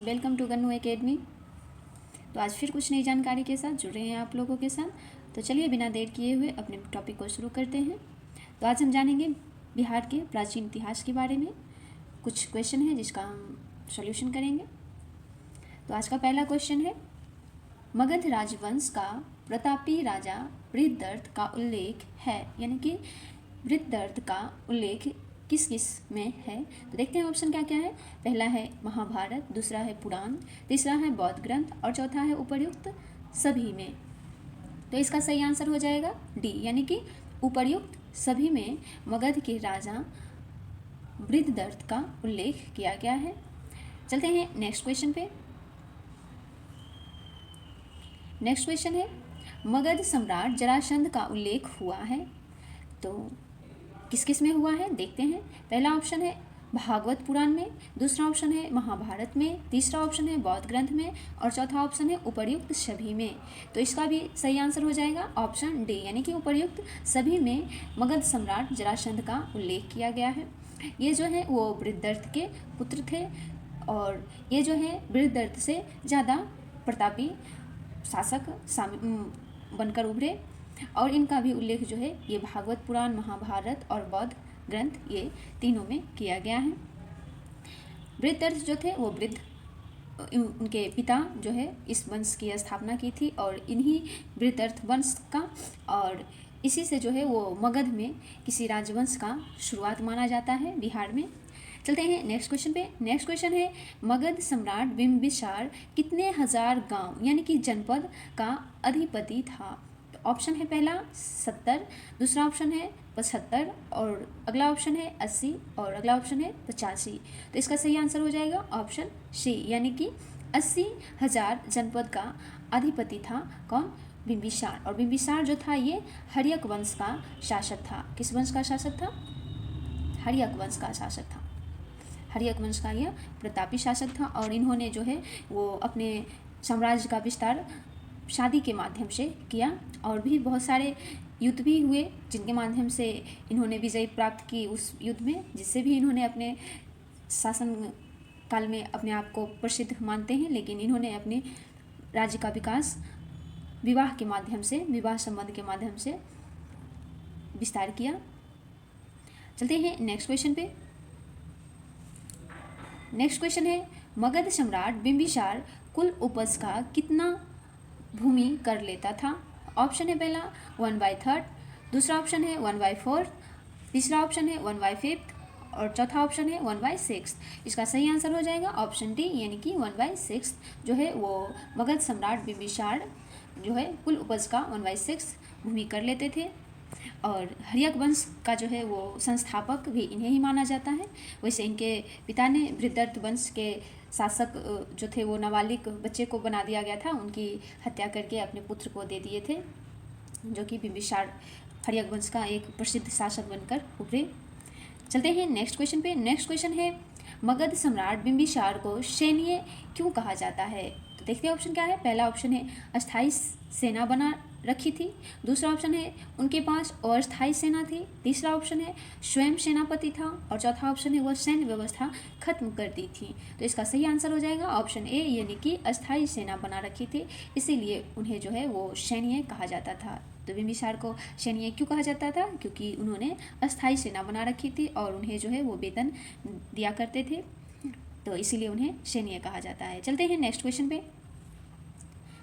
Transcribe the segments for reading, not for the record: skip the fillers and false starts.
Welcome to Gannu academy. तो आज फिर कुछ नई जानकारी के साथ जुड़ रहे हैं आप लोगों के साथ। तो चलिए बिना देर किए हुए अपने टॉपिक को शुरू करते हैं। तो आज हम जानेंगे बिहार के प्राचीन इतिहास के बारे में। कुछ क्वेश्चन है जिसका हम सॉल्यूशन करेंगे। तो आज का पहला क्वेश्चन है, मगध राजवंश का प्रतापी राजा बृहद्रथ का उल्लेख है, यानी कि बृहद्रथ का उल्लेख किस किस में है। तो देखते हैं ऑप्शन क्या क्या है। पहला है महाभारत, दूसरा है पुराण, तीसरा है बौद्ध ग्रंथ और चौथा है उपर्युक्त सभी में। तो इसका सही आंसर हो जाएगा डी, यानी कि उपर्युक्त सभी में मगध के राजा बृहद्रथ का उल्लेख किया गया है। चलते हैं नेक्स्ट क्वेश्चन पे। नेक्स्ट क्वेश्चन है, मगध सम्राट जरासंध का उल्लेख हुआ है। तो किस किस में हुआ है देखते हैं। पहला ऑप्शन है भागवत पुराण में, दूसरा ऑप्शन है महाभारत में, तीसरा ऑप्शन है बौद्ध ग्रंथ में और चौथा ऑप्शन है उपर्युक्त सभी में। तो इसका भी सही आंसर हो जाएगा ऑप्शन डी, यानी कि उपर्युक्त सभी में मगध सम्राट जरासंध का उल्लेख किया गया है। ये जो है वो बृहद्रथ के पुत्र थे और ये जो है बृहद्रथ से ज़्यादा प्रतापी शासक बनकर उभरे और इनका भी उल्लेख जो है ये भागवत पुराण, महाभारत और बौद्ध ग्रंथ ये तीनों में किया गया है। बृहद्रथ जो थे वो उनके पिता जो है इस वंश की स्थापना की थी और इन्हीं बृहद्रथ वंश का और इसी से जो है वो मगध में किसी राजवंश का शुरुआत माना जाता है बिहार में। चलते हैं नेक्स्ट क्वेश्चन पे। नेक्स्ट क्वेश्चन है, मगध सम्राट बिंबिसार कितने हजार गांव यानी कि जनपद का अधिपति था। ऑप्शन है पहला 70, दूसरा ऑप्शन है 75 और अगला ऑप्शन है 80 और अगला ऑप्शन है 85। तो इसका सही आंसर हो जाएगा ऑप्शन सी, यानी कि 80,000 जनपद का अधिपति था कौन, बिंबिसार। और बिंबिसार जो था ये हर्यक वंश का शासक था। किस वंश का शासक था? हर्यक वंश का शासक था। हर्यक वंश का यह प्रतापी शासक था और इन्होंने जो है वो अपने साम्राज्य का विस्तार शादी के माध्यम से किया और भी बहुत सारे युद्ध भी हुए जिनके माध्यम से इन्होंने विजय प्राप्त की उस युद्ध में, जिससे भी इन्होंने अपने शासन काल में अपने आप को प्रसिद्ध मानते हैं। लेकिन इन्होंने अपने राज्य का विकास विवाह के माध्यम से, विवाह संबंध के माध्यम से विस्तार किया। चलते हैं नेक्स्ट क्वेश्चन पे। नेक्स्ट क्वेश्चन है, मगध सम्राट बिंबिसार कुल उपज का कितना भूमि कर लेता था। ऑप्शन है पहला 1/3, दूसरा ऑप्शन है 1/4, तीसरा ऑप्शन है 1/5 और चौथा ऑप्शन है 1/6। इसका सही आंसर हो जाएगा ऑप्शन डी, यानी कि 1/6 जो है वो मगध सम्राट बिंबिसार जो है कुल उपज का 1/6 भूमि कर लेते थे। और हर्यक वंश का जो है वो संस्थापक भी इन्हें ही माना जाता है। वैसे इनके पिता ने बृहद्रथ वंश के शासक जो थे वो नाबालिग बच्चे को बना दिया गया था, उनकी हत्या करके अपने पुत्र को दे दिए थे, जो कि बिंबिसार हर्यक वंश का एक प्रसिद्ध शासक बनकर उभरे। चलते हैं नेक्स्ट क्वेश्चन पे। नेक्स्ट क्वेश्चन है, मगध सम्राट बिंबिसार को सैन्य क्यों कहा जाता है। तो देखते हैं ऑप्शन क्या है। पहला ऑप्शन है अस्थाई सेना बना रखी थी, दूसरा ऑप्शन है उनके पास अस्थायी सेना थी, तीसरा ऑप्शन है स्वयं सेनापति था और चौथा ऑप्शन है वह सैन्य व्यवस्था खत्म कर दी थी। तो इसका सही आंसर हो जाएगा ऑप्शन ए, यानी कि अस्थायी सेना बना रखी थी, इसीलिए उन्हें जो है वो सैन्य कहा जाता था। तो बिंबिसार को सैन्य क्यों कहा जाता था? क्योंकि उन्होंने अस्थायी सेना बना रखी थी और उन्हें जो है वो वेतन दिया करते थे, तो इसीलिए उन्हें सैन्य कहा जाता है। चलते हैं नेक्स्ट क्वेश्चन पे।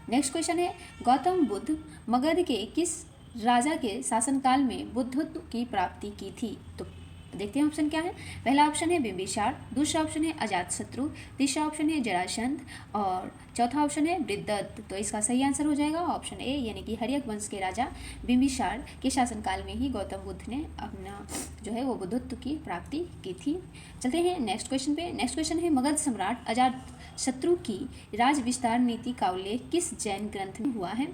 नेक्स्ट क्वेश्चन है, गौतम बुद्ध मगध के किस राजा के शासनकाल में बुद्धत्व की प्राप्ति की थी। तो देखते हैं ऑप्शन क्या है। पहला ऑप्शन है बिंबिसार, दूसरा ऑप्शन है अजातशत्रु, तीसरा ऑप्शन है जरासंध और चौथा ऑप्शन है बृहद्रथ। तो इसका सही आंसर हो जाएगा ऑप्शन ए, यानी कि हर्यक वंश के राजा बिंबिसार के शासनकाल में ही गौतम बुद्ध ने अपना जो है वो बुद्धत्व की प्राप्ति की थी। चलते हैं नेक्स्ट क्वेश्चन पे। नेक्स्ट क्वेश्चन है, मगध सम्राट अजातशत्रु की राज विस्तार नीति का उल्लेख किस जैन ग्रंथ में हुआ है।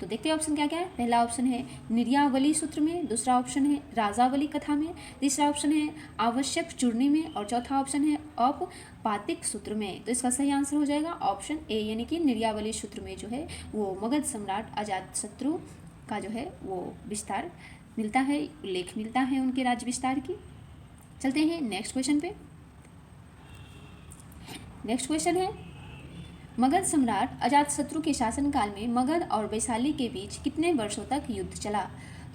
तो देखते हैं ऑप्शन क्या क्या है। पहला ऑप्शन है निर्यावली सूत्र में, दूसरा ऑप्शन है राजावली कथा में, तीसरा ऑप्शन है आवश्यक चूर्णी में और चौथा ऑप्शन है औपपातिक सूत्र में। तो इसका सही आंसर हो जाएगा ऑप्शन ए, यानी कि निर्यावली सूत्र में जो है वो मगध सम्राट अजातशत्रु का जो है वो विस्तार मिलता है, उल्लेख मिलता है उनके राज्य विस्तार की। चलते हैं नेक्स्ट क्वेश्चन पे। नेक्स्ट क्वेश्चन है, मगध सम्राट अजातशत्रु के शासनकाल में मगध और वैशाली के बीच कितने वर्षों तक युद्ध चला?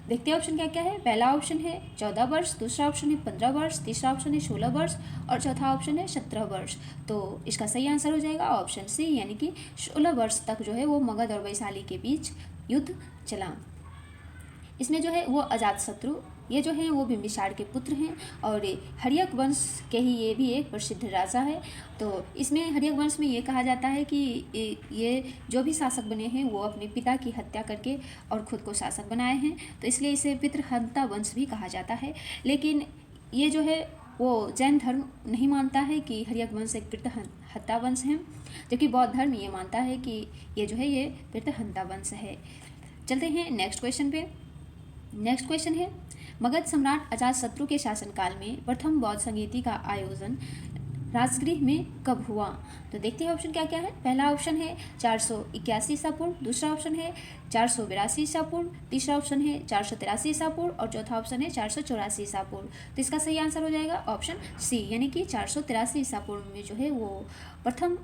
देखते हैं ऑप्शन क्या क्या है। पहला ऑप्शन है 14 वर्ष, दूसरा ऑप्शन है 15 वर्ष, तीसरा ऑप्शन है 16 वर्ष और चौथा ऑप्शन है 17 वर्ष। तो इसका सही आंसर हो जाएगा ऑप्शन सी, यानी कि 16 वर्ष तक जो है वो मगध और वैशाली के बीच युद्ध चला। इसमें जो है वो अजातशत्रु ये जो हैं वो बिंबिसार के पुत्र हैं और हर्यक वंश के ही ये भी एक प्रसिद्ध राजा है। तो इसमें हर्यक वंश में ये कहा जाता है कि ये जो भी शासक बने हैं वो अपने पिता की हत्या करके और खुद को शासक बनाए हैं, तो इसलिए इसे पितृहंता वंश भी कहा जाता है। लेकिन ये जो है वो जैन धर्म नहीं मानता है कि हर्यक वंश एक पितृहंता वंश है, जबकि बौद्ध धर्म ये मानता है कि ये जो है ये पितृहंता वंश है। चलते हैं नेक्स्ट क्वेश्चन पे। नेक्स्ट क्वेश्चन है मगध सम्राट अजातशत्रु के शासनकाल में प्रथम बौद्ध संगीति का आयोजन राजगृह में कब हुआ? तो देखते हैं ऑप्शन क्या क्या है। पहला ऑप्शन है 481 ईसा पूर्व, दूसरा ऑप्शन है 482 ईसा पूर्व, तीसरा ऑप्शन है 483 ईसा पूर्व और चौथा ऑप्शन है 484 ईसा पूर्व। तो इसका सही आंसर हो जाएगा ऑप्शन सी, यानी कि 483 ईसा पूर्व में जो है वो प्रथम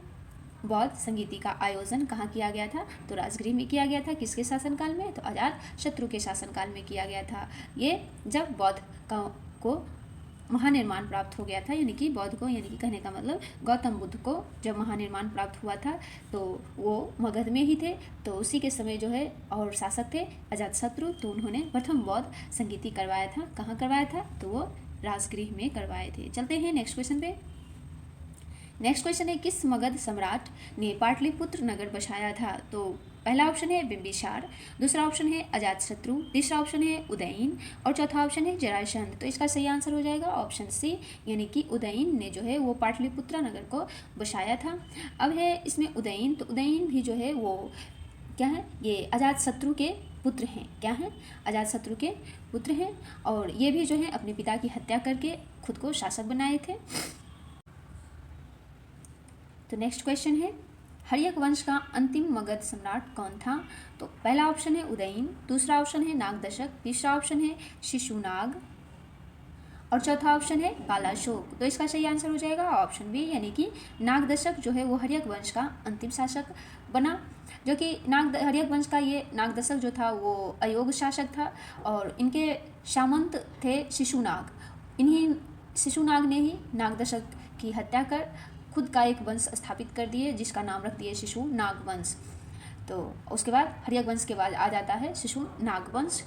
बौद्ध संगीति का आयोजन कहाँ किया गया था? तो राजगृह में किया गया था। किसके शासनकाल में? तो अजातशत्रु के शासनकाल में किया गया था। ये जब बौद्ध को महानिर्माण प्राप्त हो गया था, यानी कि बौद्ध को, यानी कि कहने का मतलब गौतम बुद्ध को जब महानिर्माण प्राप्त हुआ था तो वो मगध में ही थे, तो उसी के समय जो है और शासक थे अजातशत्रु, तो उन्होंने प्रथम बौद्ध संगीति करवाया था। कहाँ करवाया था? तो वो राजगृह में करवाए थे। चलते हैं नेक्स्ट क्वेश्चन पे। नेक्स्ट क्वेश्चन है किस मगध सम्राट ने पाटलिपुत्र नगर बसाया था? तो पहला ऑप्शन है बिंबिसार, दूसरा ऑप्शन है अजातशत्रु, तीसरा ऑप्शन है उदयन और चौथा ऑप्शन है जरासंध। तो इसका सही आंसर हो जाएगा ऑप्शन सी, यानी कि उदयन ने जो है वो पाटलिपुत्र नगर को बसाया था। अब है इसमें उदयन, तो उदयन भी जो है वो क्या है? ये अजातशत्रु के पुत्र हैं। क्या हैं? अजातशत्रु के पुत्र हैं और ये भी जो है अपने पिता की हत्या करके खुद को शासक बनाए थे। तो नेक्स्ट क्वेश्चन है हर्यक वंश का अंतिम मगध सम्राट कौन था? तो पहला ऑप्शन है उदयन, दूसरा ऑप्शन है नागदशक, तीसरा ऑप्शन है शिशुनाग और चौथा ऑप्शन है कालाशोक। तो इसका सही आंसर हो जाएगा ऑप्शन बी, यानी कि नागदशक जो है वो हर्यक वंश का अंतिम शासक बना, जो कि हर्यक वंश का ये नागदशक जो था वो अयोग्य शासक था और इनके सामंत थे शिशुनाग। इन्हीं शिशुनाग ने ही नागदशक की हत्या कर खुद का एक वंश स्थापित कर दिए जिसका नाम रख दिए शिशुनाग वंश। तो उसके बाद हर्यक वंश के बाद आ जाता है शिशुनाग वंश।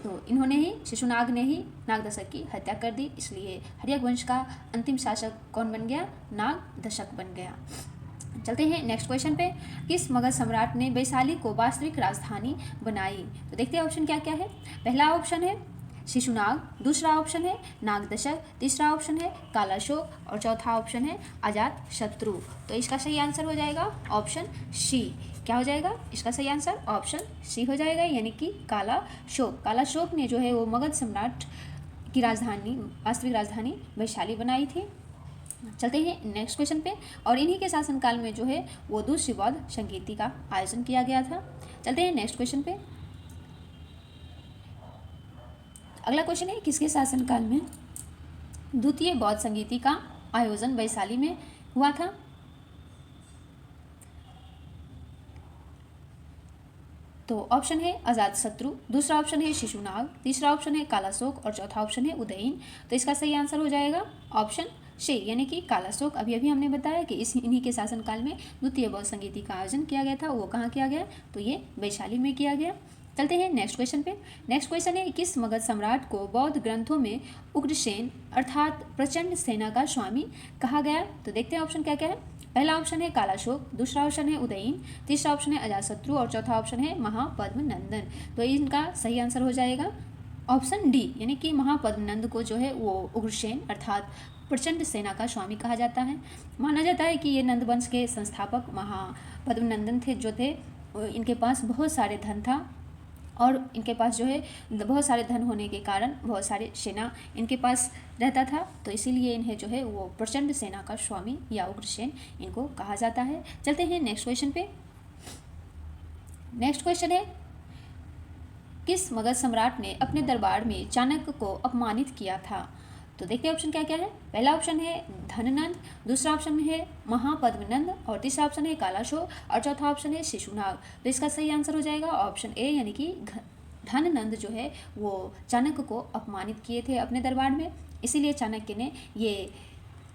तो इन्होंने ही, शिशुनाग ने ही नागदशक की हत्या कर दी, इसलिए हर्यक वंश का अंतिम शासक कौन बन गया? नागदशक बन गया। चलते हैं नेक्स्ट क्वेश्चन पे। किस मगध सम्राट ने वैशाली को वास्तविक राजधानी बनाई? तो देखते हैं ऑप्शन क्या क्या है। पहला ऑप्शन है शिशुनाग, दूसरा ऑप्शन है नागदशक, तीसरा ऑप्शन है कालाशोक और चौथा ऑप्शन है अजातशत्रु। तो इसका सही आंसर हो जाएगा ऑप्शन सी। क्या हो जाएगा इसका सही आंसर? ऑप्शन सी हो जाएगा, यानी कि कालाशोक। कालाशोक ने जो है वो मगध सम्राट की राजधानी, वास्तविक राजधानी वैशाली बनाई थी। चलते हैं नेक्स्ट क्वेश्चन पे। और इन्हीं के शासनकाल में जो है वो दूसरी बौद्ध संगीति का आयोजन किया गया था। चलते हैं नेक्स्ट क्वेश्चन पे। अगला क्वेश्चन है किसके शासनकाल में द्वितीय बौद्ध संगीति का आयोजन वैशाली में हुआ था? तो ऑप्शन है अजातशत्रु, दूसरा ऑप्शन है शिशुनाग, तीसरा ऑप्शन है कालाशोक और चौथा ऑप्शन है उदयन। तो इसका सही आंसर हो जाएगा ऑप्शन सी, यानी कि कालाशोक। अभी हमने बताया कि इन्हीं के शासनकाल में द्वितीय बौद्ध संगीति का आयोजन किया गया था। वो कहाँ किया गया? तो ये वैशाली में किया गया। चलते हैं नेक्स्ट क्वेश्चन पे। नेक्स्ट क्वेश्चन है किस मगध सम्राट को बौद्ध ग्रंथों में उग्रसेन अर्थात प्रचंड सेना का स्वामी कहा गया? तो देखते हैं ऑप्शन क्या क्या है। पहला ऑप्शन है कालाशोक, दूसरा ऑप्शन है उदयन, तीसरा ऑप्शन है अजातशत्रु और चौथा ऑप्शन है महापद्मनंदन। तो इनका सही आंसर हो जाएगा ऑप्शन डी, यानी कि महापद्मनंद को जो है वो उग्रसेन अर्थात प्रचंड सेना का स्वामी कहा जाता है। माना जाता है कि ये नंद वंश के संस्थापक महापद्मनंदन थे, जो थे इनके पास बहुत सारे धन था और इनके पास जो है बहुत सारे धन होने के कारण बहुत सारे सेना इनके पास रहता था, तो इसीलिए इन्हें जो है वो प्रचंड सेना का स्वामी या उग्रसेन इनको कहा जाता है। चलते हैं नेक्स्ट क्वेश्चन पे। नेक्स्ट क्वेश्चन है किस मगध सम्राट ने अपने दरबार में चाणक्य को अपमानित किया था? तो देखते हैं ऑप्शन क्या क्या है। पहला ऑप्शन है धननंद, दूसरा ऑप्शन है महापद्मनंद, और तीसरा ऑप्शन है कालाशोर, और चौथा ऑप्शन है शिशुनाग। तो इसका सही आंसर हो जाएगा ऑप्शन ए, यानी कि धननंद जो है वो चाणक्य को अपमानित किए थे अपने दरबार में। इसीलिए चाणक्य ने ये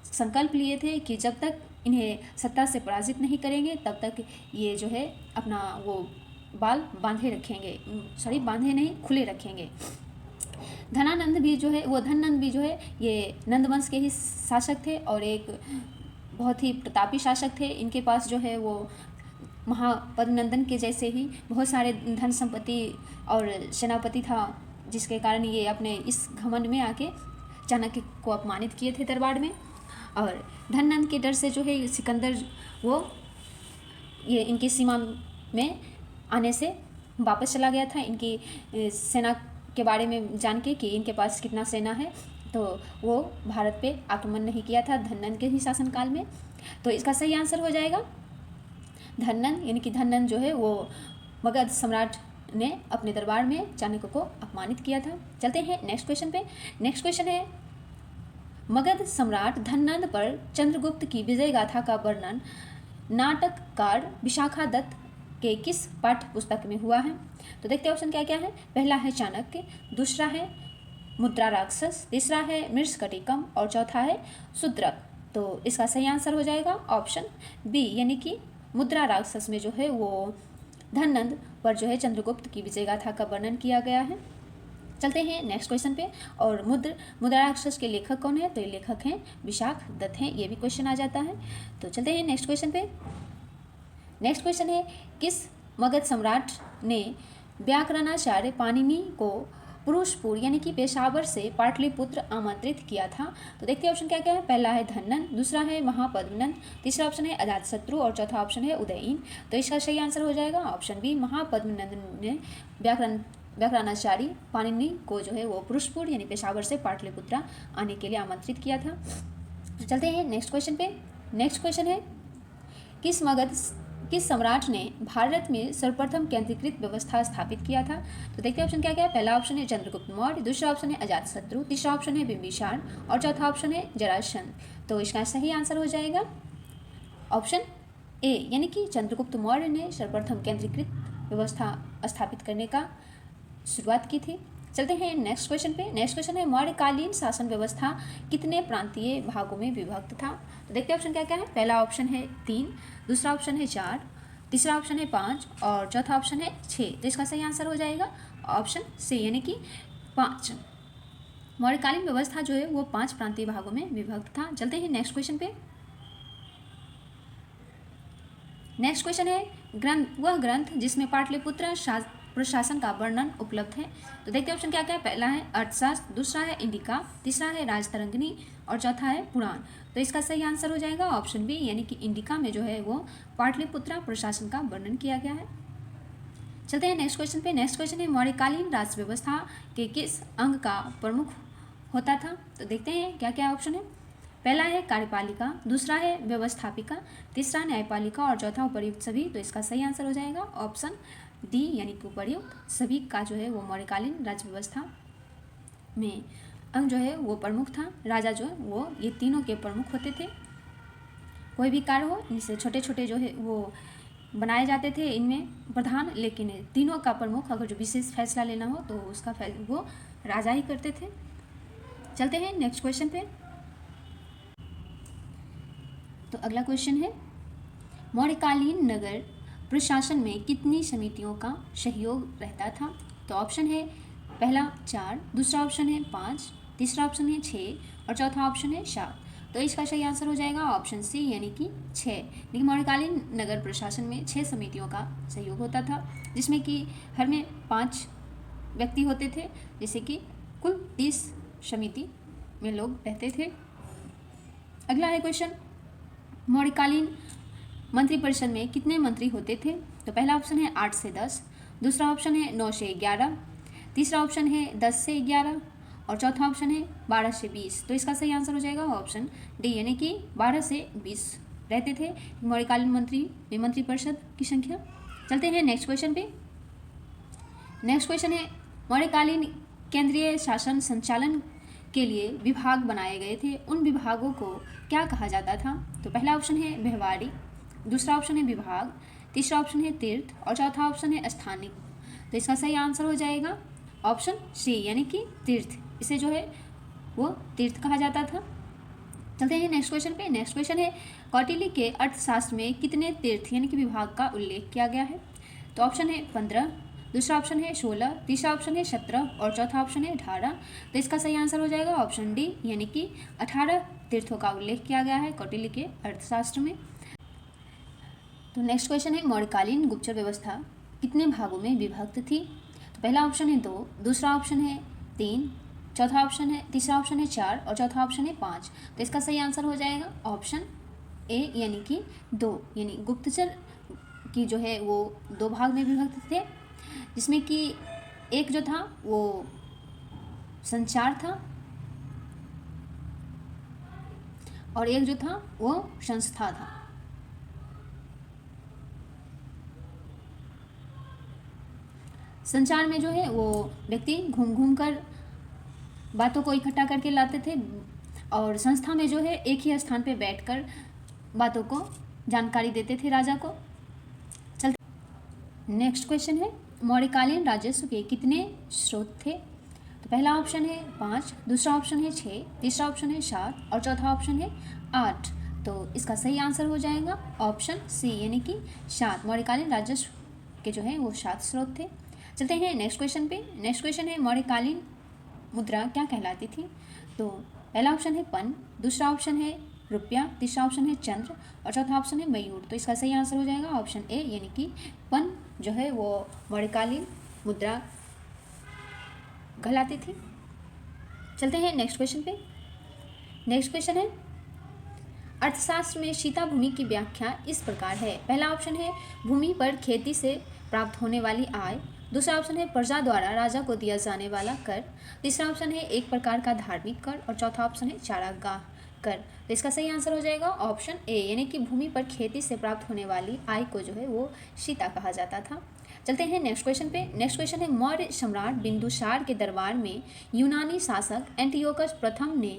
संकल्प लिए थे कि जब तक इन्हें सत्ता से पराजित नहीं करेंगे तब तक ये जो है अपना वो बाल बांधे रखेंगे, सॉरी बांधे नहीं, खुले रखेंगे। धनानंद भी जो है वो धननंद भी जो है ये नंदवंश के ही शासक थे और एक बहुत ही प्रतापी शासक थे। इनके पास जो है वो महापद्मनंदन के जैसे ही बहुत सारे धन संपत्ति और सेनापति था, जिसके कारण ये अपने इस घमंड में आके चाणक्य को अपमानित किए थे दरबार में। और धननंद के डर से जो है सिकंदर वो ये इनकी सीमा में आने से वापस चला गया था। इनकी सेना के बारे में जान के कि इनके पास कितना सेना है, तो वो भारत पे आक्रमण नहीं किया था धननंद के ही शासनकाल में। तो इसका सही आंसर हो जाएगा धननंद, यानी कि धननंद जो है वो मगध सम्राट ने अपने दरबार में चाणक्य को अपमानित किया था। चलते हैं नेक्स्ट क्वेश्चन पे। नेक्स्ट क्वेश्चन है मगध सम्राट धननंद पर चंद्रगुप्त की विजय गाथा का वर्णन नाटककार विशाखा दत्त के किस पाठ्य पुस्तक में हुआ है। तो देखते हैं ऑप्शन क्या क्या है। पहला है चाणक्य, दूसरा है मुद्रा राक्षस, तीसरा है मृषकटिकम, और चौथा है शूद्रक। तो इसका सही आंसर हो जाएगा ऑप्शन बी, यानी कि मुद्रा राक्षस में जो है वो धननंद पर जो है चंद्रगुप्त की विजय गाथा का वर्णन किया गया है। चलते हैं नेक्स्ट क्वेश्चन पे। और मुद्रा राक्षस के लेखक कौन है। तो ये लेखक हैं विशाख दत्त हैं, ये भी क्वेश्चन आ जाता है। तो चलते हैं नेक्स्ट क्वेश्चन पे। नेक्स्ट क्वेश्चन है किस मगध सम्राट ने व्याकरणाचार्य पाणिनि को पुरुषपुर यानी कि पेशावर से पाटलिपुत्र आमंत्रित किया था। तो देखते हैं ऑप्शन क्या क्या है। पहला है धननंद, दूसरा है महापद्मनंद, तीसरा ऑप्शन है अजातशत्रु, और चौथा ऑप्शन है उदयीन। तो इसका सही आंसर हो जाएगा ऑप्शन बी, महापद्मनंद ने व्याकरणाचार्य पाणिनि को जो है वो पुरुषपुर यानी पेशावर से पाटलिपुत्र आने के लिए आमंत्रित किया था। चलते हैं नेक्स्ट क्वेश्चन पे। नेक्स्ट क्वेश्चन है किस सम्राट ने भारत में सर्वप्रथम केंद्रीकृत व्यवस्था स्थापित किया था। तो देखते हैं ऑप्शन क्या क्या है। पहला ऑप्शन है चंद्रगुप्त मौर्य, दूसरा ऑप्शन है अजातशत्रु, तीसरा ऑप्शन है बिंबिसार, और चौथा ऑप्शन है जरासंध। तो इसका सही आंसर हो जाएगा ऑप्शन ए, यानी कि चंद्रगुप्त मौर्य ने सर्वप्रथम केंद्रीकृत व्यवस्था स्थापित करने का शुरुआत की थी। चलते हैं नेक्स्ट क्वेश्चन पे। नेक्स्ट क्वेश्चन है मौर्यकालीन शासन व्यवस्था कितने प्रांतीय भागों में विभक्त था। तो देखते हैं ऑप्शन क्या क्या है। पहला ऑप्शन है 3, दूसरा ऑप्शन है 4, तीसरा ऑप्शन है 5, और चौथा ऑप्शन है 6। तो इसका सही आंसर हो जाएगा ऑप्शन सी, यानी कि 5। मौर्यकालीन व्यवस्था जो है वो 5 प्रांतीय भागों में विभक्त था। चलते हैं नेक्स्ट क्वेश्चन पे। नेक्स्ट क्वेश्चन है वह ग्रंथ जिसमें पाटलिपुत्र प्रशासन का वर्णन उपलब्ध है। तो देखते हैं ऑप्शन क्या क्या है। पहला है अर्थशास्त्र, दूसरा है इंडिका, तीसरा है राजतरंगिणी, और चौथा है पुराण। तो इसका सही आंसर हो जाएगा ऑप्शन बी, यानी कि इंडिका में जो है वो पाटलिपुत्र प्रशासन का वर्णन किया गया है। चलते हैं नेक्स्ट क्वेश्चन पे। नेक्स्ट क्वेश्चन है मौर्यकालीन राज व्यवस्था के किस अंग का प्रमुख होता था। तो देखते हैं क्या क्या ऑप्शन है। पहला है कार्यपालिका, दूसरा है व्यवस्थापिका, तीसरा न्यायपालिका, और चौथा उपर्युक्त सभी। तो इसका सही आंसर हो जाएगा ऑप्शन डी, यानी कि उपर्युक्त सभी का जो है वो मौर्यकालीन राज्य व्यवस्था में अंग जो है वो प्रमुख था। राजा जो है वो ये तीनों के प्रमुख होते थे। कोई भी कार्य हो इनसे छोटे छोटे जो है वो बनाए जाते थे इनमें प्रधान, लेकिन तीनों का प्रमुख अगर जो विशेष फैसला लेना हो तो उसका वो राजा ही करते थे। चलते हैं नेक्स्ट क्वेश्चन पे। तो अगला क्वेश्चन है मौर्यकालीन नगर प्रशासन में कितनी समितियों का सहयोग रहता था। तो ऑप्शन है पहला 4, दूसरा ऑप्शन है 5, तीसरा ऑप्शन है 6, और चौथा ऑप्शन है 7। तो इसका सही आंसर हो जाएगा ऑप्शन सी, यानी कि 6। लेकिन मौर्यकालीन नगर प्रशासन में 6 समितियों का सहयोग होता था, जिसमें कि हर में 5 व्यक्ति होते थे, जैसे कि कुल 30 समिति में लोग रहते थे। अगला है क्वेश्चन मौर्यकालीन मंत्रिपरिषद में कितने मंत्री होते थे। तो पहला ऑप्शन है 8 से 10, दूसरा ऑप्शन है 9 से 11, तीसरा ऑप्शन है 10 से 11, और चौथा ऑप्शन है 12 से 20। तो इसका सही आंसर हो जाएगा ऑप्शन डी, यानी कि 12 से 20 रहते थे मौर्यकालीन मंत्रिपरिषद की संख्या। चलते हैं नेक्स्ट क्वेश्चन पे। नेक्स्ट क्वेश्चन है मौर्यकालीन केंद्रीय शासन संचालन के लिए विभाग बनाए गए थे, उन विभागों को क्या कहा जाता था? तो पहला ऑप्शन है व्यवहारिक, दूसरा ऑप्शन है विभाग, तीसरा ऑप्शन है तीर्थ और चौथा ऑप्शन है स्थानिक। तो इसका सही आंसर हो जाएगा ऑप्शन सी यानी कि तीर्थ। इसे जो है वो तीर्थ कहा जाता था। चलते हैं नेक्स्ट क्वेश्चन पे। नेक्स्ट क्वेश्चन है कौटिल्य के अर्थशास्त्र में कितने तीर्थ यानी कि विभाग का उल्लेख किया गया है? तो ऑप्शन है 15, दूसरा ऑप्शन है 16, तीसरा ऑप्शन है 17 और चौथा ऑप्शन है 18। तो इसका सही आंसर हो जाएगा ऑप्शन डी यानी कि 18 तीर्थों का उल्लेख किया गया है कौटिल्य के अर्थशास्त्र में। तो नेक्स्ट क्वेश्चन है मौर्यकालीन गुप्तचर व्यवस्था कितने भागों में विभक्त थी? तो पहला ऑप्शन है 2, दूसरा ऑप्शन है 3, चौथा ऑप्शन है, तीसरा ऑप्शन है 4 और चौथा ऑप्शन है 5। तो इसका सही आंसर हो जाएगा ऑप्शन ए यानी कि 2, यानी गुप्तचर की जो है वो 2 भाग में विभक्त थे, जिसमें कि एक जो था वो संचार था और एक जो था वो संस्था था। संचार में जो है वो व्यक्ति घूम घूम कर बातों को इकट्ठा करके लाते थे और संस्था में जो है एक ही स्थान पे बैठकर बातों को जानकारी देते थे राजा को। चलते नेक्स्ट क्वेश्चन है मौर्यकालीन राजस्व के कितने स्रोत थे? तो पहला ऑप्शन है 5, दूसरा ऑप्शन है 6, तीसरा ऑप्शन है 7 और चौथा ऑप्शन है 8। तो इसका सही आंसर हो जाएगा ऑप्शन सी यानी कि 7। मौर्यकालीन राजस्व के जो है वो 7 स्रोत थे। चलते हैं नेक्स्ट क्वेश्चन पे। नेक्स्ट क्वेश्चन है मौर्यकालीन मुद्रा क्या कहलाती थी? तो पहला ऑप्शन है पन, दूसरा ऑप्शन है रुपया, तीसरा ऑप्शन है चंद्र और चौथा ऑप्शन है मयूर। तो इसका सही आंसर हो जाएगा ऑप्शन ए यानी कि पन जो है वो मौर्यकालीन मुद्रा कहलाती थी। चलते हैं नेक्स्ट क्वेश्चन पे। नेक्स्ट क्वेश्चन है अर्थशास्त्र में शीता भूमि की व्याख्या इस प्रकार है। पहला ऑप्शन है भूमि पर खेती से प्राप्त होने वाली आय, दूसरा ऑप्शन है प्रजा द्वारा राजा को दिया जाने वाला कर, तीसरा ऑप्शन है एक प्रकार का धार्मिक कर और चौथा ऑप्शन है चारागाह कर। तो इसका सही आंसर हो जाएगा ऑप्शन ए यानी कि भूमि पर खेती से प्राप्त होने वाली आय को जो है वो शीता कहा जाता था। चलते हैं नेक्स्ट क्वेश्चन पे। नेक्स्ट क्वेश्चन है मौर्य सम्राट बिंदुसार के दरबार में यूनानी शासक एंटियोकस प्रथम ने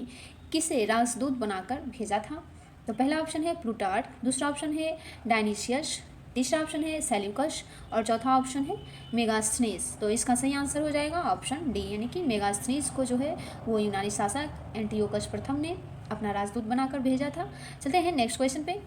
किसे राजदूत बनाकर भेजा था? तो पहला ऑप्शन है प्लूटार्क, दूसरा ऑप्शन है डायनिशियस, तीसरा ऑप्शन है सेल्यूकस और चौथा ऑप्शन है मेगास्थनीस। तो इसका सही आंसर हो जाएगा ऑप्शन डी यानी कि मेगास्थनीस को जो है वो यूनानी शासक एंटियोकस प्रथम ने अपना राजदूत बनाकर भेजा था। चलते हैं नेक्स्ट क्वेश्चन पे।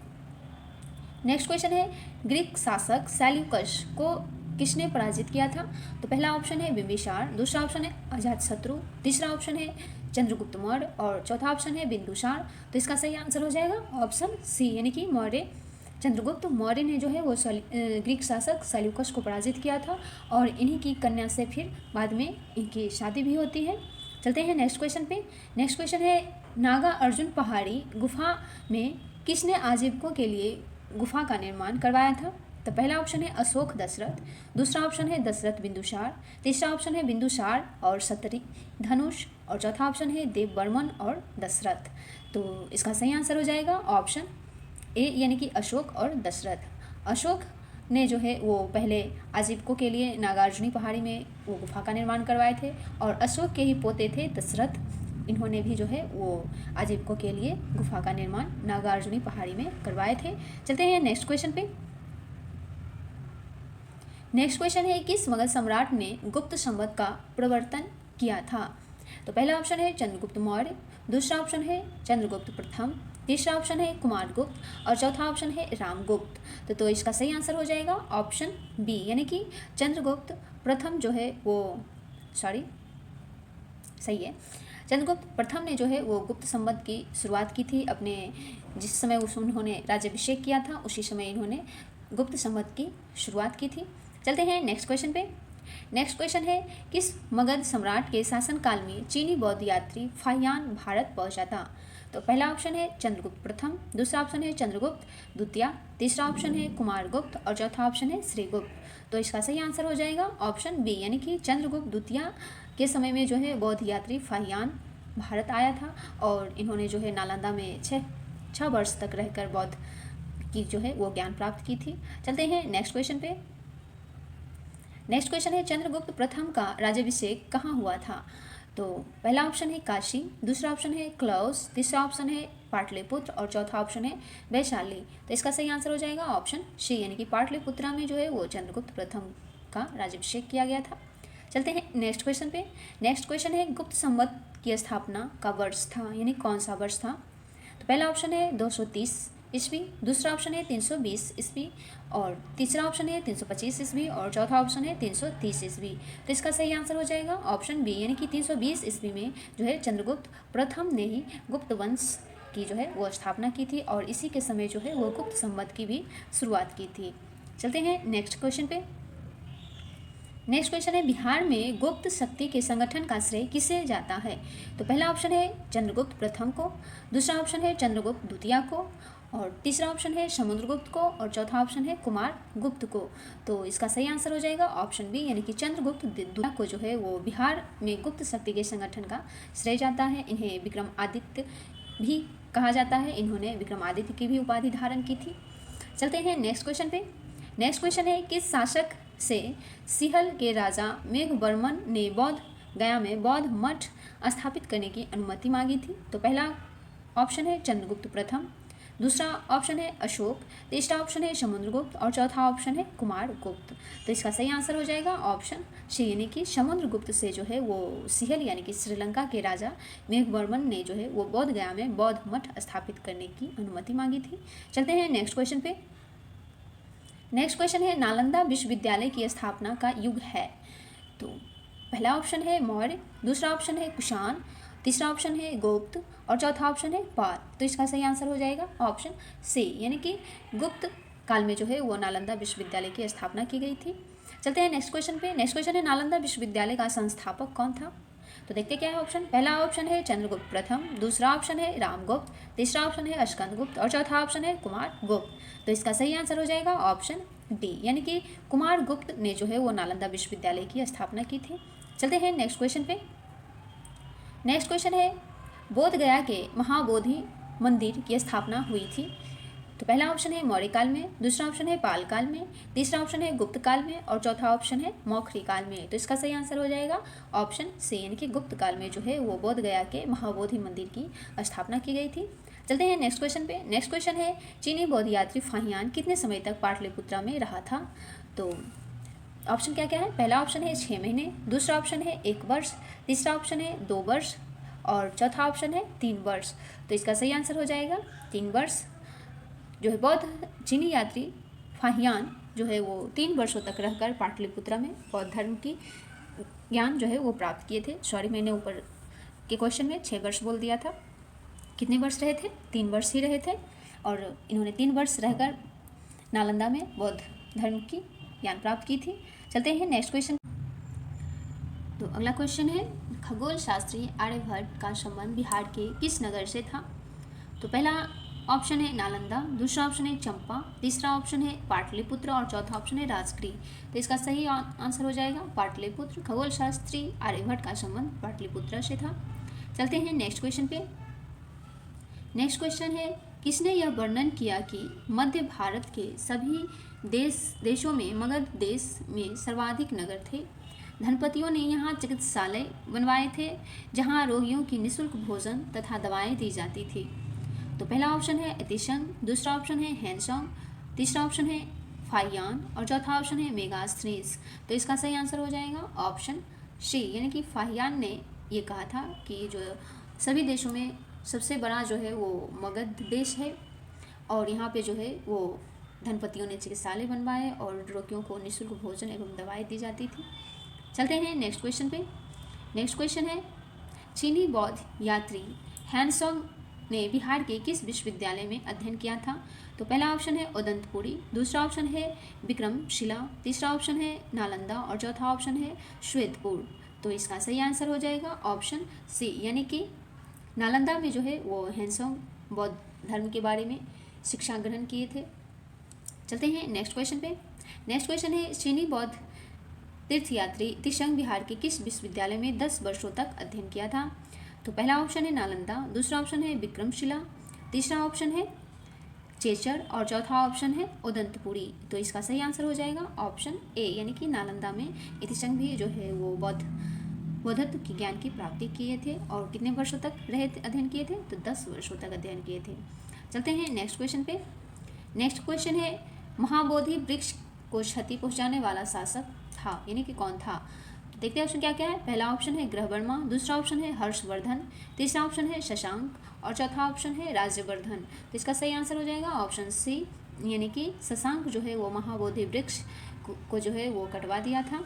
नेक्स्ट क्वेश्चन है ग्रीक शासक सेल्यूकस को किसने पराजित किया था? तो पहला ऑप्शन है बिंबिसार, दूसरा ऑप्शन है अजातशत्रु, तीसरा ऑप्शन है चंद्रगुप्त मौर्य और चौथा ऑप्शन है बिंदुसार। तो इसका सही आंसर हो जाएगा ऑप्शन सी यानी कि मौर्य चंद्रगुप्त मौर्य ने जो है वो ग्रीक शासक सेल्यूकस को पराजित किया था और इन्हीं की कन्या से फिर बाद में इनकी शादी भी होती है। चलते हैं नेक्स्ट क्वेश्चन पे। नेक्स्ट क्वेश्चन है नागा अर्जुन पहाड़ी गुफा में किसने आजीविकों के लिए गुफा का निर्माण करवाया था? तो पहला ऑप्शन है अशोक दशरथ, दूसरा ऑप्शन है दशरथ बिंदुसार, तीसरा ऑप्शन है बिंदुसार और सतरी धनुष और चौथा ऑप्शन है देव बर्मन और दशरथ। तो इसका सही आंसर हो जाएगा ऑप्शन ए यानी कि अशोक और दशरथ। अशोक ने जो है वो पहले आजीविकों के लिए नागार्जुनी पहाड़ी में वो गुफा का निर्माण करवाए थे और अशोक के ही पोते थे दशरथ, इन्होंने भी जो है वो आजीविकों के लिए गुफा का निर्माण नागार्जुनी पहाड़ी में करवाए थे। चलते हैं नेक्स्ट क्वेश्चन पे। नेक्स्ट क्वेश्चन है किस मुगल सम्राट ने गुप्त संवत का प्रवर्तन किया था? तो पहला ऑप्शन है चंद्रगुप्त मौर्य, दूसरा ऑप्शन है चंद्रगुप्त प्रथम, तीसरा ऑप्शन है कुमारगुप्त और चौथा ऑप्शन है रामगुप्त। तो इसका सही आंसर हो जाएगा ऑप्शन बी यानी कि चंद्रगुप्त प्रथम जो है वो सही है। चंद्रगुप्त प्रथम ने जो है वो गुप्त संवत की शुरुआत की थी। अपने जिस समय उन्होंने राज्याभिषेक किया था उसी समय इन्होंने गुप्त संवत की शुरुआत की थी। चलते हैं नेक्स्ट क्वेश्चन पे। नेक्स्ट क्वेश्चन है किस मगध सम्राट के शासनकाल में चीनी बौद्ध यात्री फाहियान भारत पहुंचा था? तो पहला ऑप्शन है चंद्रगुप्त प्रथम, दूसरा ऑप्शन है चंद्रगुप्त द्वितीय, तीसरा ऑप्शन है कुमारगुप्त और चौथा ऑप्शन है श्रीगुप्त। तो इसका सही आंसर हो जाएगा ऑप्शन बी यानी कि चंद्रगुप्त द्वितीय के समय में जो है बौद्ध यात्री फाहियान भारत आया था और इन्होंने जो है नालंदा में छः वर्ष तक रहकर बौद्ध की जो है वो ज्ञान प्राप्त की थी। चलते हैं नेक्स्ट क्वेश्चन पे। नेक्स्ट क्वेश्चन है चंद्रगुप्त प्रथम का राज्याभिषेक कहाँ हुआ था? तो पहला ऑप्शन है काशी, दूसरा ऑप्शन है क्लौस, तीसरा ऑप्शन है पाटलिपुत्र और चौथा ऑप्शन है वैशाली। तो इसका सही आंसर हो जाएगा ऑप्शन सी, यानी कि पाटलिपुत्रा में जो है वो चंद्रगुप्त प्रथम का राज्याभिषेक किया गया था। चलते हैं नेक्स्ट क्वेश्चन पे। नेक्स्ट क्वेश्चन है गुप्त संवत की स्थापना का वर्ष था, यानी कौन सा वर्ष था। तो पहला ऑप्शन है 230 ईस्वी, दूसरा ऑप्शन है 320 ईस्वी और तीसरा ऑप्शन है 325 ईस्वी और चौथा ऑप्शन है 330 ईस्वी। तो इसका सही आंसर हो जाएगा ऑप्शन बी, यानी कि 320 ईस्वी में जो है चंद्रगुप्त प्रथम ने ही गुप्त वंश की जो है वो स्थापना की थी और इसी के समय जो है वो गुप्त संवत की भी शुरुआत की थी। चलते हैं नेक्स्ट क्वेश्चन पे। नेक्स्ट क्वेश्चन है बिहार में गुप्त शक्ति के संगठन का श्रेय किसे जाता है। तो पहला ऑप्शन है चंद्रगुप्त प्रथम को, दूसरा ऑप्शन है चंद्रगुप्त द्वितीय को और तीसरा ऑप्शन है समुद्रगुप्त को और चौथा ऑप्शन है कुमार गुप्त को। तो इसका सही आंसर हो जाएगा ऑप्शन बी, यानी कि चंद्रगुप्त द्वितीय को जो है वो बिहार में गुप्त शक्ति के संगठन का श्रेय जाता है। इन्हें विक्रमादित्य भी कहा जाता है, इन्होंने विक्रमादित्य की भी उपाधि धारण की थी। चलते हैं नेक्स्ट क्वेश्चन पे। नेक्स्ट क्वेश्चन है किस शासक से सिहल के राजा मेघवर्मन ने बौद्ध गया में बौद्ध मठ स्थापित करने की अनुमति मांगी थी। तो पहला ऑप्शन है चंद्रगुप्त प्रथम, दूसरा ऑप्शन है अशोक, तीसरा ऑप्शन है समुद्रगुप्त और चौथा ऑप्शन है कुमार गुप्त। तो इसका सही आंसर हो जाएगा ऑप्शन सी, यानी कि समुद्रगुप्त से जो है वो सिहल यानी कि श्रीलंका के राजा मेघवर्मन ने जो है वो बौद्ध गया में बौद्ध मठ स्थापित करने की अनुमति मांगी थी। चलते हैं नेक्स्ट क्वेश्चन पे। नेक्स्ट क्वेश्चन है नालंदा विश्वविद्यालय की स्थापना का युग है। तो पहला ऑप्शन है मौर्य, दूसरा ऑप्शन है कुषाण, तीसरा ऑप्शन है गुप्त और चौथा ऑप्शन है पाल। तो इसका सही आंसर हो जाएगा ऑप्शन सी, यानी कि गुप्त काल में जो है वो नालंदा विश्वविद्यालय की स्थापना की गई थी। चलते हैं नेक्स्ट क्वेश्चन पे। नेक्स्ट क्वेश्चन है नालंदा विश्वविद्यालय का संस्थापक कौन था। तो देखते क्या है ऑप्शन। पहला ऑप्शन है चंद्रगुप्त प्रथम, दूसरा ऑप्शन है रामगुप्त, तीसरा ऑप्शन है स्कंदगुप्त और चौथा ऑप्शन है कुमार गुप्त। तो इसका सही आंसर हो जाएगा ऑप्शन डी, यानी कि कुमार गुप्त ने जो है वो नालंदा विश्वविद्यालय की स्थापना की थी। चलते हैं नेक्स्ट क्वेश्चन पे। नेक्स्ट क्वेश्चन है बोध गया के महाबोधि मंदिर की स्थापना हुई थी। तो पहला ऑप्शन है मौर्य काल में, दूसरा ऑप्शन है पाल काल में, तीसरा ऑप्शन है गुप्त काल में और चौथा ऑप्शन है मौखरी काल में। तो इसका सही आंसर हो जाएगा ऑप्शन सी, यानी कि गुप्त काल में जो है वो बोध गया के महाबोधि मंदिर की स्थापना की गई थी। चलते हैं नेक्स्ट क्वेश्चन पे। नेक्स्ट क्वेश्चन है चीनी बौद्ध यात्री फाहियान कितने समय तक पाटलिपुत्रा में रहा था। तो ऑप्शन क्या क्या है। पहला ऑप्शन है 6 महीने, दूसरा ऑप्शन है 1 वर्ष, तीसरा ऑप्शन है 2 वर्ष और चौथा ऑप्शन है 3 वर्ष। तो इसका सही आंसर हो जाएगा 3 वर्ष। जो है बौद्ध चीनी यात्री फाहियान जो है वो 3 वर्षों तक रहकर पाटलिपुत्रा में बौद्ध धर्म की ज्ञान जो है वो प्राप्त किए थे। सॉरी, मैंने ऊपर के क्वेश्चन में 6 वर्ष बोल दिया था। कितने वर्ष रहे थे। 3 वर्ष ही रहे थे और इन्होंने 3 वर्ष रहकर नालंदा में बौद्ध धर्म की ज्ञान प्राप्त की थी। चलते हैं नेक्स्ट क्वेश्चन। तो अगला क्वेश्चन है खगोल शास्त्री आर्यभट्ट का संबंध बिहार के किस नगर से था। तो पहला ऑप्शन है नालंदा, दूसरा ऑप्शन है चंपा, तीसरा ऑप्शन है पाटलिपुत्र और चौथा ऑप्शन है राजगृह। तो इसका सही आंसर हो जाएगा पाटलिपुत्र। खगोल शास्त्री आर्यभट्ट का संबंध पाटलिपुत्र से था। चलते हैं नेक्स्ट क्वेश्चन पे। नेक्स्ट क्वेश्चन है किसने यह वर्णन किया कि मध्य भारत के सभी देशों में मगध देश में सर्वाधिक नगर थे। धनपतियों ने यहाँ चिकित्सालय बनवाए थे जहाँ रोगियों की निःशुल्क भोजन तथा दवाएं दी जाती थी। तो पहला ऑप्शन है एतिशंग, दूसरा ऑप्शन है हैंसोंग, तीसरा ऑप्शन है फाहियान और चौथा ऑप्शन है मेगास्थनीज। तो इसका सही आंसर हो जाएगा ऑप्शन सी, यानी कि फाहियान ने ये कहा था कि जो सभी देशों में सबसे बड़ा जो है वो मगध देश है और यहाँ पे जो है वो धनपतियों ने चिकित्सालय बनवाए और रोगियों को निःशुल्क भोजन एवं दवाएं दी जाती थी। चलते हैं नेक्स्ट क्वेश्चन पे। नेक्स्ट क्वेश्चन है चीनी बौद्ध यात्री हैंसोंग ने बिहार के किस विश्वविद्यालय में अध्ययन किया था। तो पहला ऑप्शन है उदंतपुरी, दूसरा ऑप्शन है विक्रमशिला, तीसरा ऑप्शन है नालंदा और चौथा ऑप्शन है श्वेतपुर। तो इसका सही आंसर हो जाएगा ऑप्शन सी, यानी कि नालंदा में जो है वो हैंसोंग बौद्ध धर्म के बारे में शिक्षा ग्रहण किए थे। चलते हैं नेक्स्ट क्वेश्चन पे। नेक्स्ट क्वेश्चन है चीनी बौद्ध तीर्थयात्री तिशंग बिहार के किस विश्वविद्यालय में 10 वर्षों तक अध्ययन किया था। तो पहला ऑप्शन है नालंदा, दूसरा ऑप्शन है विक्रमशिला, तीसरा ऑप्शन है चेचर और चौथा ऑप्शन है उदंतपुरी। तो इसका सही आंसर हो जाएगा ऑप्शन ए, यानी कि नालंदा में तिशंग भी जो है वो बौद्ध बौद्धत्व के ज्ञान की प्राप्ति किए थे और कितने वर्षों तक रहे अध्ययन किए थे, तो 10 वर्षों तक अध्ययन किए थे। चलते हैं नेक्स्ट क्वेश्चन पे। नेक्स्ट क्वेश्चन है महाबोधि वृक्ष को क्षति पहुंचाने वाला शासक था, यानी कि कौन था। तो देखते हैं ऑप्शन क्या क्या है। पहला ऑप्शन है ग्रहवर्मा, दूसरा ऑप्शन है हर्षवर्धन, तीसरा ऑप्शन है शशांक और चौथा ऑप्शन है राज्यवर्धन। तो इसका सही आंसर हो जाएगा ऑप्शन सी, यानी कि शशांक जो है वो महाबोधि वृक्ष को जो है वो कटवा दिया था।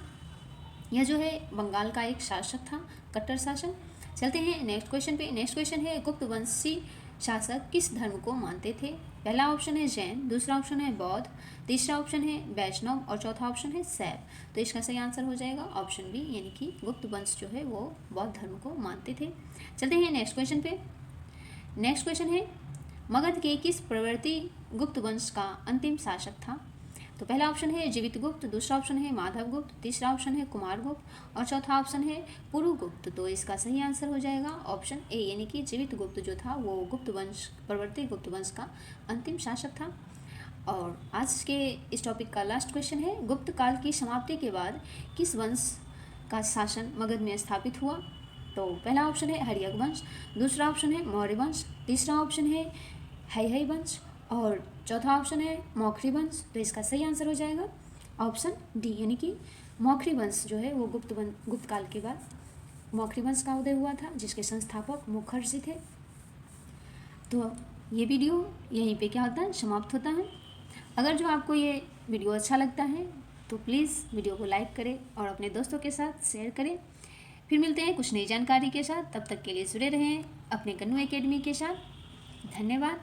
यह जो है बंगाल का एक शासक था, कट्टर शासक। चलते हैं नेक्स्ट क्वेश्चन पे। नेक्स्ट क्वेश्चन है गुप्त वंशी शासक किस धर्म को मानते थे। पहला ऑप्शन है जैन, दूसरा ऑप्शन है बौद्ध, तीसरा ऑप्शन है वैष्णव और चौथा ऑप्शन है शैव। तो इसका सही आंसर हो जाएगा ऑप्शन बी, यानी कि गुप्त वंश जो है वो बौद्ध धर्म को मानते थे। चलते हैं नेक्स्ट क्वेश्चन पे। नेक्स्ट क्वेश्चन है मगध के किस प्रवर्ती गुप्त वंश का अंतिम शासक था। तो पहला ऑप्शन है जीवित गुप्त, दूसरा ऑप्शन है माधव गुप्त, तीसरा ऑप्शन है कुमार गुप्त और चौथा ऑप्शन है पुरु गुप्त। तो इसका सही आंसर हो जाएगा ऑप्शन ए, यानी कि जीवित गुप्त जो था वो गुप्त वंश प्रवर्ती गुप्त वंश का अंतिम शासक था। और आज के इस टॉपिक का लास्ट क्वेश्चन है गुप्त काल की समाप्ति के बाद किस वंश का शासन मगध में स्थापित हुआ। तो पहला ऑप्शन है हर्यक वंश, दूसरा ऑप्शन है मौर्य वंश, तीसरा ऑप्शन है हैहय वंश और चौथा ऑप्शन है मौखरी वंश। तो इसका सही आंसर हो जाएगा ऑप्शन डी, यानी कि मौखरी वंश जो है वो गुप्त काल के बाद मौखरी वंश का उदय हुआ था, जिसके संस्थापक मुखर्जी थे। तो ये वीडियो यहीं पे क्या होता है, समाप्त होता है। अगर जो आपको ये वीडियो अच्छा लगता है तो प्लीज़ वीडियो को लाइक करें और अपने दोस्तों के साथ शेयर करें। फिर मिलते हैं कुछ नई जानकारी के साथ, तब तक के लिए जुड़े रहें अपने कन्नू एकेडमी के साथ। धन्यवाद।